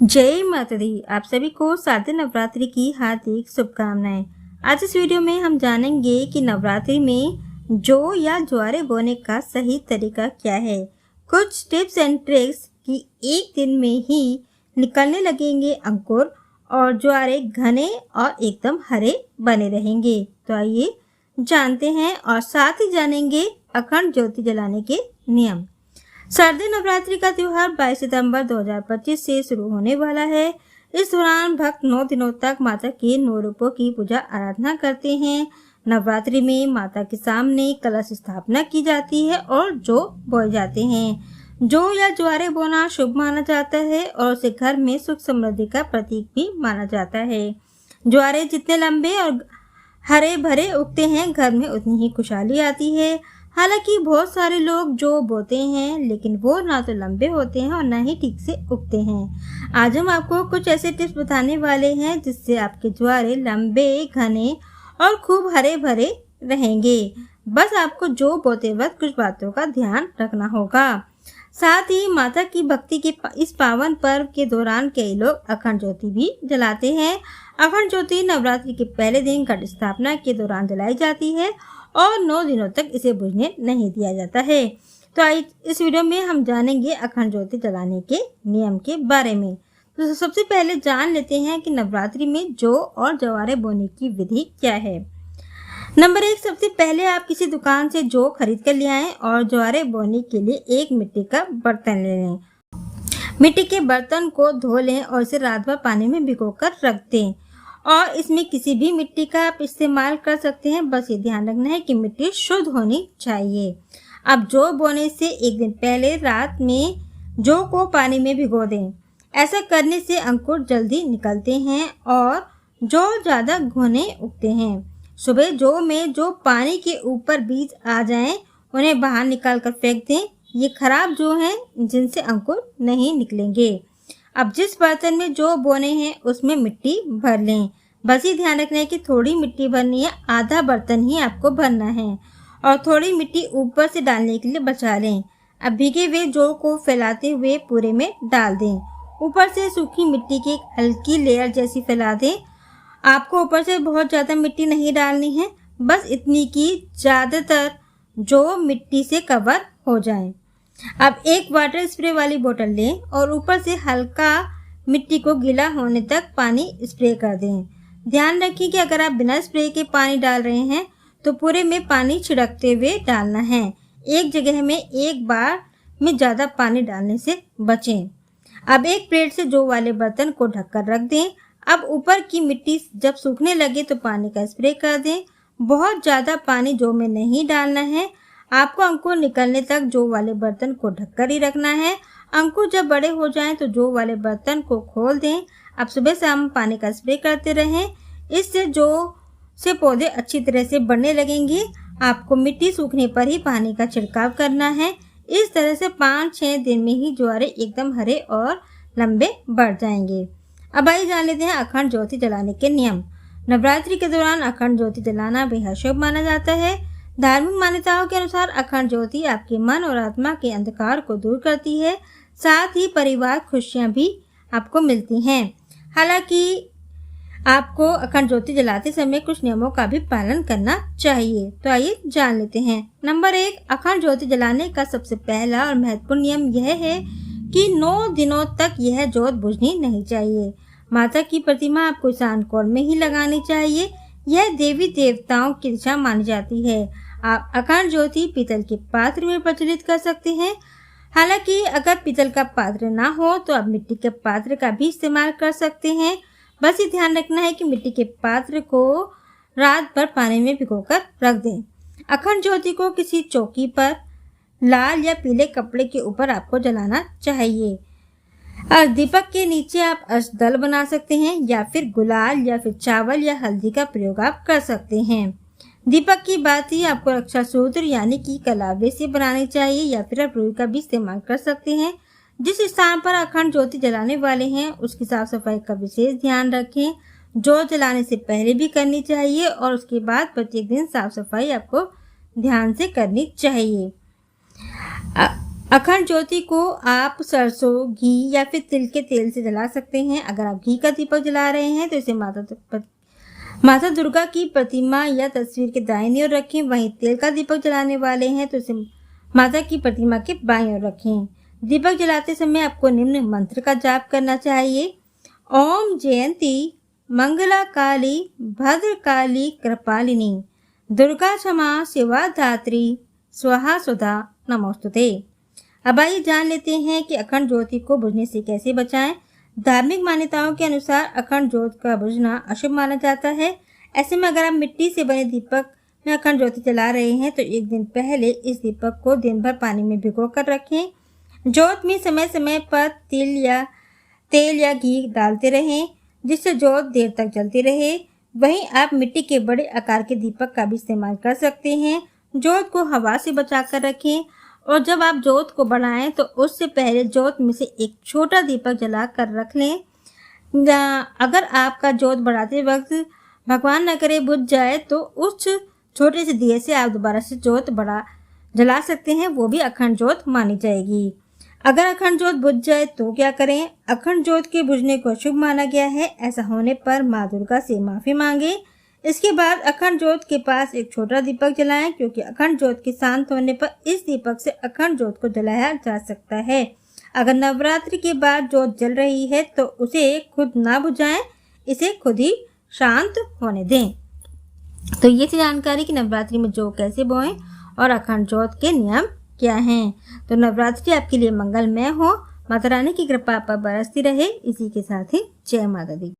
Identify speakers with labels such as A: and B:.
A: जय माता दी। आप सभी को शारदीय नवरात्रि की हार्दिक शुभकामनाएं। आज इस वीडियो में हम जानेंगे कि नवरात्रि में जौ या ज्वारे बोने का सही तरीका क्या है। कुछ टिप्स एंड ट्रिक्स कि एक दिन में ही निकलने लगेंगे अंकुर और ज्वारे घने और एकदम हरे बने रहेंगे। तो आइए जानते हैं और साथ ही जानेंगे अखंड ज्योति जलाने के नियम। शारदीय नवरात्रि का त्योहार 22 सितंबर 2025 से शुरू होने वाला है। इस दौरान भक्त 9 दिनों तक माता के 9 रूपों की पूजा आराधना करते हैं। नवरात्रि में माता के सामने कलश स्थापना की जाती है और जौ बोए जाते हैं। जौ या ज्वारे बोना शुभ माना जाता है और उसे घर में सुख समृद्धि का प्रतीक भी माना जाता है। ज्वारे जितने लंबे और हरे भरे उगते हैं, घर में उतनी ही खुशहाली आती है। हालांकि बहुत सारे लोग जौ बोते हैं, लेकिन वो ना तो लंबे होते हैं और ना ही ठीक से उगते हैं। आज हम आपको कुछ ऐसे टिप्स बताने वाले हैं जिससे आपके ज्वारे लंबे, घने और खूब हरे भरे रहेंगे। बस आपको जौ बोते वक्त कुछ बातों का ध्यान रखना होगा। साथ ही माता की भक्ति के इस पावन पर्व के दौरान कई लोग अखंड ज्योति भी जलाते हैं। अखंड ज्योति नवरात्रि के पहले दिन घट स्थापना के दौरान जलाई जाती है और 9 दिनों तक इसे बुझने नहीं दिया जाता है। तो आज इस वीडियो में हम जानेंगे अखंड ज्योति जलाने के नियम के बारे में। तो सबसे पहले जान लेते हैं कि नवरात्रि में जौ और ज्वारे बोने की विधि क्या है। नंबर 1, सबसे पहले आप किसी दुकान से जौ खरीद कर ले आएं और ज्वारे बोने के लिए एक मिट्टी का बर्तन ले लें। मिट्टी के बर्तन को धो लें और इसे रात भर पानी में भिगोकर रख दें और इसमें किसी भी मिट्टी का आप इस्तेमाल कर सकते हैं। बस ये ध्यान रखना है कि मिट्टी शुद्ध होनी चाहिए। अब जौ बोने से एक दिन पहले रात में जौ को पानी में भिगो दें। ऐसा करने से अंकुर जल्दी निकलते हैं और जौ ज़्यादा घने उगते हैं। सुबह जौ में जो पानी के ऊपर बीज आ जाएं, उन्हें बाहर निकाल कर फेंक दें। ये खराब जौ हैं जिनसे अंकुर नहीं निकलेंगे। अब जिस बर्तन में जौ बोने हैं उसमें मिट्टी भर लें। बस ये ध्यान रखना है कि थोड़ी मिट्टी भरनी है, आधा बर्तन ही आपको भरना है और थोड़ी मिट्टी ऊपर से डालने के लिए बचा लें। अब भीगे हुए जौ को फैलाते हुए पूरे में डाल दें। ऊपर से सूखी मिट्टी की एक हल्की लेयर जैसी फैला दें। आपको ऊपर से बहुत ज़्यादा मिट्टी नहीं डालनी है, बस इतनी कि ज़्यादातर जौ मिट्टी से कवर हो जाए। अब एक वाटर स्प्रे वाली बोतल लें और ऊपर से हल्का मिट्टी को गीला होने तक पानी स्प्रे कर दें। ध्यान रखें कि अगर आप बिना स्प्रे के पानी डाल रहे हैं तो पूरे में पानी छिड़कते हुए डालना है। एक जगह में एक बार में ज़्यादा पानी डालने से बचें। अब एक प्लेट से जौ वाले बर्तन को ढककर रख दें। अब ऊपर की मिट्टी जब सूखने लगे तो पानी का स्प्रे कर दें। बहुत ज़्यादा पानी जौ में नहीं डालना है। आपको अंकुर निकलने तक जौ वाले बर्तन को ढककर ही रखना है। अंकुर जब बड़े हो जाएं तो जौ वाले बर्तन को खोल दें। अब सुबह शाम पानी का स्प्रे करते रहें। इससे जौ से पौधे अच्छी तरह से बढ़ने लगेंगे। आपको मिट्टी सूखने पर ही पानी का छिड़काव करना है। इस तरह से 5-6 दिन में ही ज्वारे एकदम हरे और लंबे बढ़ जाएंगे। अब आइए जान लेते हैं अखंड ज्योति जलाने के नियम। नवरात्रि के दौरान अखंड ज्योति जलाना बेहद शुभ माना जाता है। धार्मिक मान्यताओं के अनुसार अखंड ज्योति आपके मन और आत्मा के अंधकार को दूर करती है। साथ ही परिवार खुशियां भी आपको मिलती हैं। हालांकि आपको अखंड ज्योति जलाते समय कुछ नियमों का भी पालन करना चाहिए। तो आइए जान लेते हैं। नंबर 1, अखंड ज्योति जलाने का सबसे पहला और महत्वपूर्ण नियम यह है कि 9 दिनों तक यह ज्योत बुझनी नहीं चाहिए। माता की प्रतिमा आपको ईशान कोण में ही लगानी चाहिए। यह देवी देवताओं की दिशा मानी जाती है। आप अखंड ज्योति पीतल के पात्र में प्रज्वलित कर सकते हैं। हालांकि अगर पीतल का पात्र ना हो तो आप मिट्टी के पात्र का भी इस्तेमाल कर सकते हैं। बस ये ध्यान रखना है कि मिट्टी के पात्र को रात भर पानी में भिगोकर रख दें। अखंड ज्योति को किसी चौकी पर लाल या पीले कपड़े के ऊपर आपको जलाना चाहिए। और दीपक के नीचे आप अष्टदल बना सकते हैं या फिर गुलाल या फिर चावल या हल्दी का प्रयोग आप कर सकते हैं। दीपक की बाती आपको रक्षा सूत्र यानी कि कलावे से बनानी चाहिए या फिर आप रुई का भी इस्तेमाल कर सकते हैं। जिस स्थान पर अखंड ज्योति जलाने वाले हैं उसकी साफ सफाई का विशेष ध्यान रखें। जौ जलाने से पहले भी करनी चाहिए और उसके बाद प्रत्येक दिन साफ सफाई आपको ध्यान से करनी चाहिए। अखंड ज्योति को आप सरसों, घी या फिर तिल के तेल से जला सकते हैं। अगर आप घी का दीपक जला रहे हैं तो इसे माता दुर्गा की प्रतिमा या तस्वीर के दाहिनी ओर रखें। वहीं तेल का दीपक जलाने वाले हैं तो इसे माता की प्रतिमा के बाईं ओर रखें। दीपक जलाते समय आपको निम्न मंत्र का जाप करना चाहिए। ओम जयंती मंगला काली भद्रकाली कृपालिनी दुर्गा क्षमा शिवा धात्री स्वाहा सुधा नमोस्तुते। अब आइए जान लेते हैं कि अखंड ज्योति को बुझने से कैसे बचाएं। धार्मिक मान्यताओं के अनुसार अखंड ज्योति का बुझना अशुभ माना जाता है। ऐसे में अगर आप मिट्टी से बने दीपक में अखंड ज्योति जला रहे हैं तो एक दिन पहले इस दीपक को दिन भर पानी में भिगो कर रखें। ज्योत में समय समय पर तेल या घी डालते रहें जिससे ज्योत देर तक जलती रहे। वहीं आप मिट्टी के बड़े आकार के दीपक का भी इस्तेमाल कर सकते हैं। ज्योत को हवा से बचा कर रखें और जब आप ज्योत को बढ़ाएं तो उससे पहले ज्योत में से एक छोटा दीपक जला कर रख लें। अगर आपका ज्योत बढ़ाते वक्त भगवान न करे बुझ जाए तो उस छोटे से दिए से आप दोबारा से ज्योत बड़ा जला सकते हैं, वो भी अखंड ज्योत मानी जाएगी। अगर अखंड ज्योत बुझ जाए तो क्या करें? अखंड ज्योत के बुझने को शुभ माना गया है। ऐसा होने पर माँ दुर्गा से माफी मांगे। इसके बाद अखंड ज्योत के पास एक छोटा दीपक जलाएं क्योंकि अखंड ज्योत के शांत होने पर इस दीपक से अखंड ज्योत को जलाया जा सकता है। अगर नवरात्रि के बाद ज्योत जल रही है तो उसे खुद ना बुझाएं, इसे खुद ही शांत होने दें। तो ये थी जानकारी कि नवरात्रि में जौ कैसे बोएं और अखंड ज्योत के नियम क्या हैं। तो नवरात्रि आपके लिए मंगलमय हो, माता रानी की कृपा पर बरसती रहे। इसी के साथ ही जय माता दी।